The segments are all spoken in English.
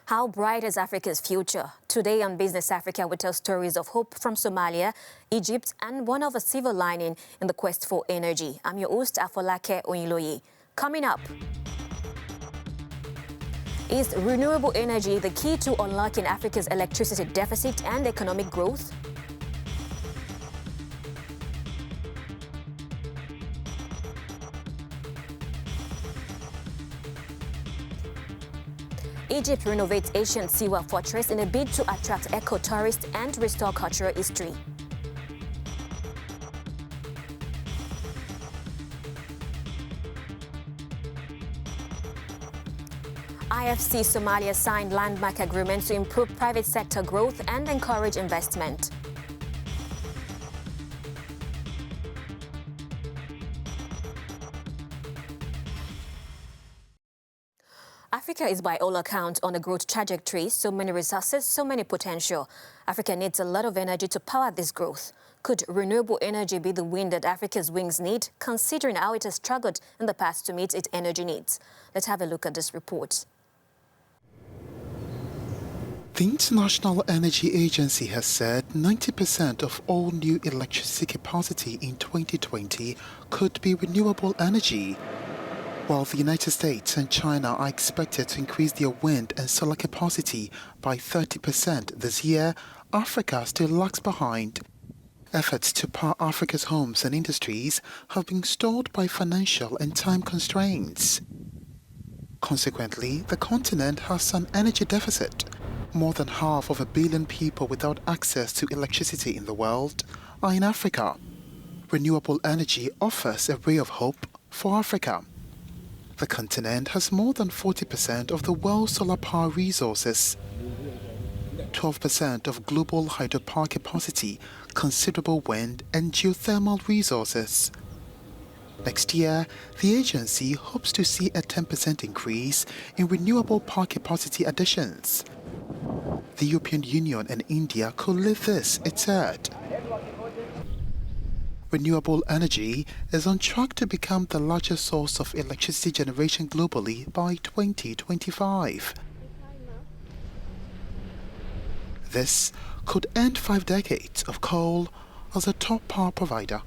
How bright is Africa's future? Today on Business Africa, we tell stories of hope from Somalia, Egypt, and one of a silver lining in the quest for energy. I'm your host, Afolake Oyiloye. Coming up, is renewable energy the key to unlocking Africa's electricity deficit and economic growth? Egypt renovates ancient Siwa fortress in a bid to attract eco-tourists and restore cultural history. IFC Somalia signed landmark agreements to improve private sector growth and encourage investment. Africa is by all accounts on a growth trajectory. So many resources, so many potential. Africa needs a lot of energy to power this growth. Could renewable energy be the wind that Africa's wings need, considering how it has struggled in the past to meet its energy needs? Let's have a look at this report. The International Energy Agency has said 90% of all new electricity capacity in 2020 could be renewable energy. While the United States and China are expected to increase their wind and solar capacity by 30% this year, Africa still lags behind. Efforts to power Africa's homes and industries have been stalled by financial and time constraints. Consequently, the continent has an energy deficit. More than half of 1 billion people without access to electricity in the world are in Africa. Renewable energy offers a ray of hope for Africa. The continent has more than 40% of the world's solar power resources, 12% of global hydropower capacity, considerable wind and geothermal resources. Next year, the agency hopes to see a 10% increase in renewable power capacity additions. The European Union and India could lead this, it said. Renewable energy is on track to become the largest source of electricity generation globally by 2025. This could end 5 decades of coal as a top power provider.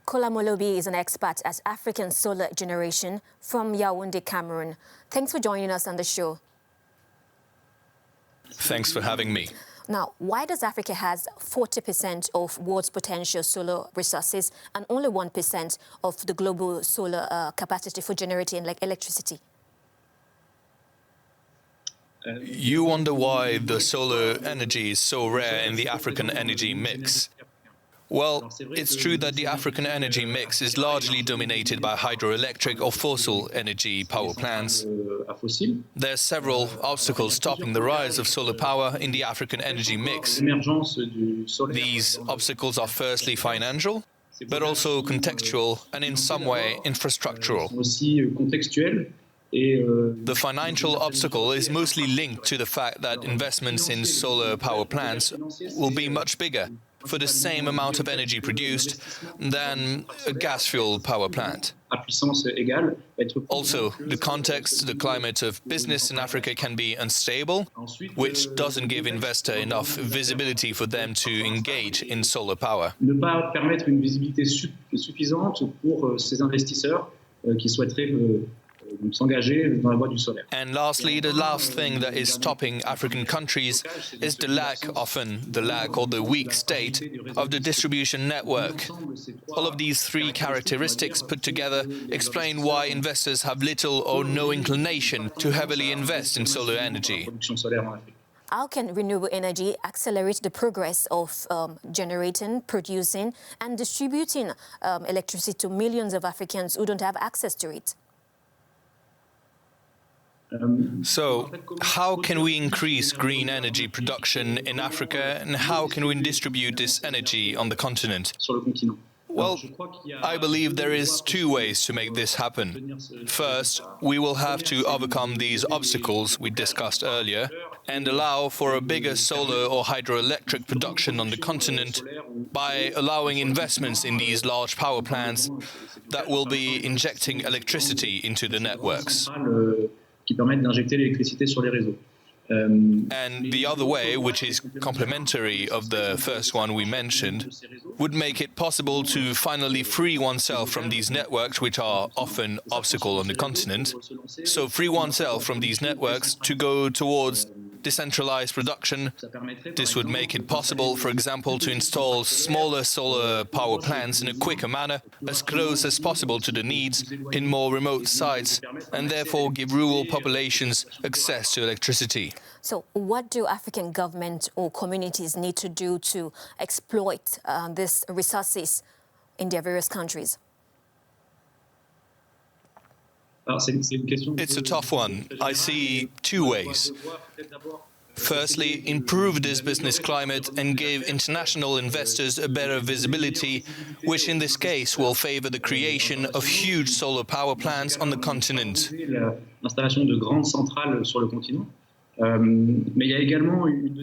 Kola Molobi is an expert at African solar generation from Yaoundé, Cameroon. Thanks for joining us on the show. Thanks for having me. Now, why does Africa has 40% of world's potential solar resources and only 1% of the global solar capacity for generating electricity? You wonder why the solar energy is so rare in the African energy mix. Well, it's true that the African energy mix is largely dominated by hydroelectric or fossil energy power plants. There are several obstacles stopping the rise of solar power in the African energy mix. These obstacles are firstly financial, but also contextual and in some way infrastructural. The financial obstacle is mostly linked to the fact that investments in solar power plants will be much bigger for the same amount of energy produced than a gas-fueled power plant. Also, the context, the climate of business in Africa can be unstable, which doesn't give investors enough visibility for them to engage in solar power. And lastly, the last thing that is stopping African countries is the lack or the weak state of the distribution network. All of these three characteristics put together explain why investors have little or no inclination to heavily invest in solar energy. How can renewable energy accelerate the progress of generating, producing and distributing electricity to millions of Africans who don't have access to it? So, how can we increase green energy production in Africa, and how can we distribute this energy on the continent? Well, I believe there is 2 ways to make this happen. First, we will have to overcome these obstacles we discussed earlier and allow for a bigger solar or hydroelectric production on the continent by allowing investments in these large power plants that will be injecting electricity into the networks. And the other way, which is complementary of the first one we mentioned, would make it possible to finally free oneself from these networks, which are often obstacle on the continent. So free oneself from these networks to go towards decentralized production. This would make it possible, for example, to install smaller solar power plants in a quicker manner, as close as possible to the needs in more remote sites, and therefore give rural populations access to electricity. So what do African governments or communities need to do to exploit these resources in their various countries? It's a tough one. I see two ways. Firstly, improve this business climate and give international investors a better visibility, which in this case will favor the creation of huge solar power plants on the continent.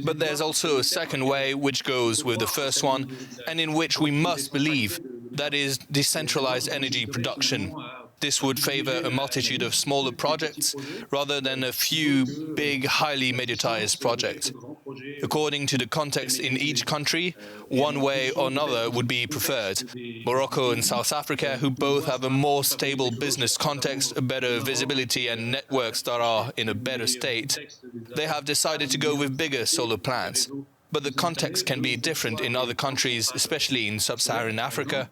But there's also a second way, which goes with the first one, and in which we must believe, that is decentralized energy production. This would favor a multitude of smaller projects rather than a few big, highly mediatized projects. According to the context in each country, one way or another would be preferred. Morocco and South Africa, who both have a more stable business context, a better visibility and networks that are in a better state, they have decided to go with bigger solar plants. But the context can be different in other countries, especially in sub-Saharan Africa.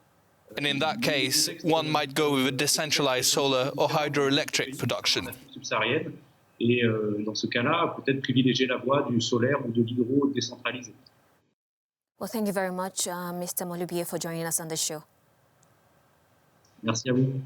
And in that case, one might go with a decentralized solar or hydroelectric production. Well, thank you very much, Mr. Molubier, for joining us on the show. Merci à vous.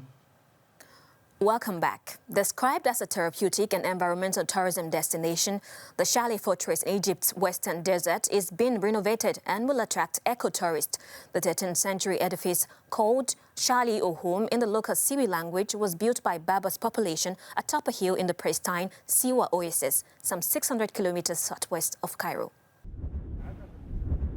Welcome back. Described as a therapeutic and environmental tourism destination, the Shali Fortress in Egypt's western desert is being renovated and will attract eco-tourists. The 13th century edifice, called Shali Ohum in the local Siwi language, was built by Berber's population atop a hill in the pristine Siwa Oasis, some 600 kilometers southwest of Cairo.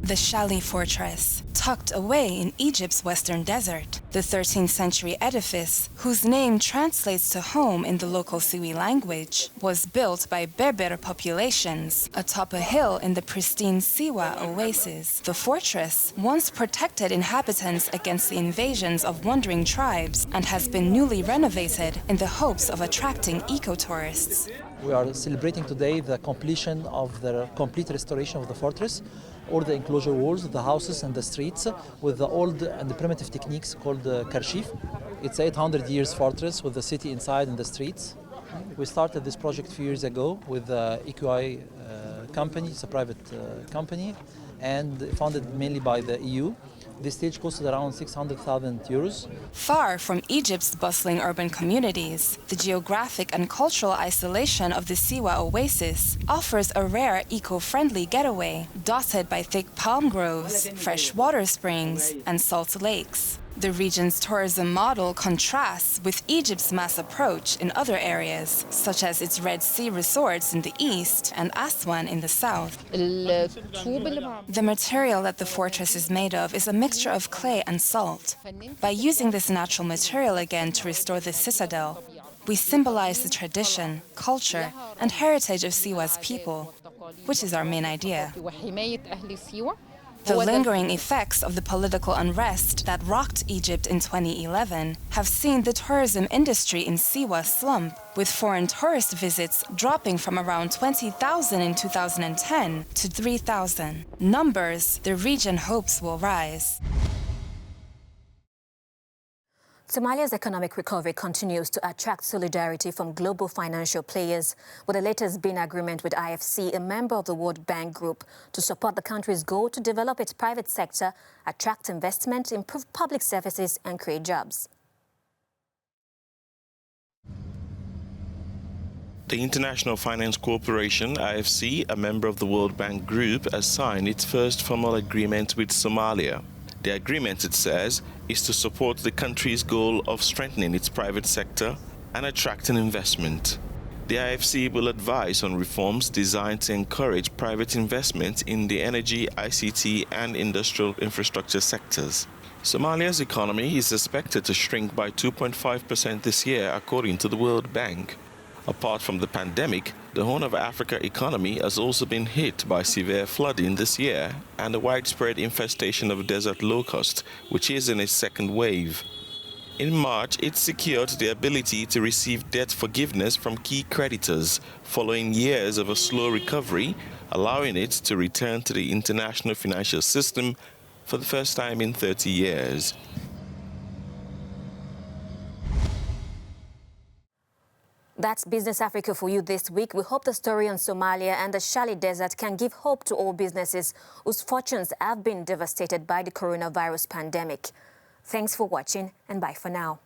The Shali Fortress, tucked away in Egypt's western desert. The 13th century edifice, whose name translates to home in the local Siwi language, was built by Berber populations atop a hill in the pristine Siwa Oasis. The fortress once protected inhabitants against the invasions of wandering tribes and has been newly renovated in the hopes of attracting eco-tourists. We are celebrating today the completion of the complete restoration of the fortress, all the enclosure walls, the houses and the streets, with the old and the primitive techniques called karshif. It's 800 years fortress with the city inside and the streets. We started this project a few years ago with the EQI company. It's a private company and funded mainly by the EU. This stage costed around 600,000 euros. Far from Egypt's bustling urban communities, the geographic and cultural isolation of the Siwa Oasis offers a rare eco-friendly getaway, dotted by thick palm groves, fresh water springs, and salt lakes. The region's tourism model contrasts with Egypt's mass approach in other areas, such as its Red Sea resorts in the east and Aswan in the south. The material that the fortress is made of is a mixture of clay and salt. By using this natural material again to restore the citadel, we symbolize the tradition, culture, and heritage of Siwa's people, which is our main idea. The lingering effects of the political unrest that rocked Egypt in 2011 have seen the tourism industry in Siwa slump, with foreign tourist visits dropping from around 20,000 in 2010 to 3,000. Numbers the region hopes will rise. Somalia's economic recovery continues to attract solidarity from global financial players, with the latest being agreement with IFC, a member of the World Bank Group, to support the country's goal to develop its private sector, attract investment, improve public services, and create jobs. The International Finance Corporation, IFC, a member of the World Bank Group, has signed its first formal agreement with Somalia. The agreement, it says, is to support the country's goal of strengthening its private sector and attracting investment. The IFC will advise on reforms designed to encourage private investment in the energy, ICT, and industrial infrastructure sectors. Somalia's economy is expected to shrink by 2.5% this year, according to the World Bank. Apart from the pandemic, the Horn of Africa economy has also been hit by severe flooding this year and a widespread infestation of desert locust, which is in its second wave. In March, it secured the ability to receive debt forgiveness from key creditors, following years of a slow recovery, allowing it to return to the international financial system for the first time in 30 years. That's Business Africa for you this week. We hope the story on Somalia and the Shali Desert can give hope to all businesses whose fortunes have been devastated by the coronavirus pandemic. Thanks for watching and bye for now.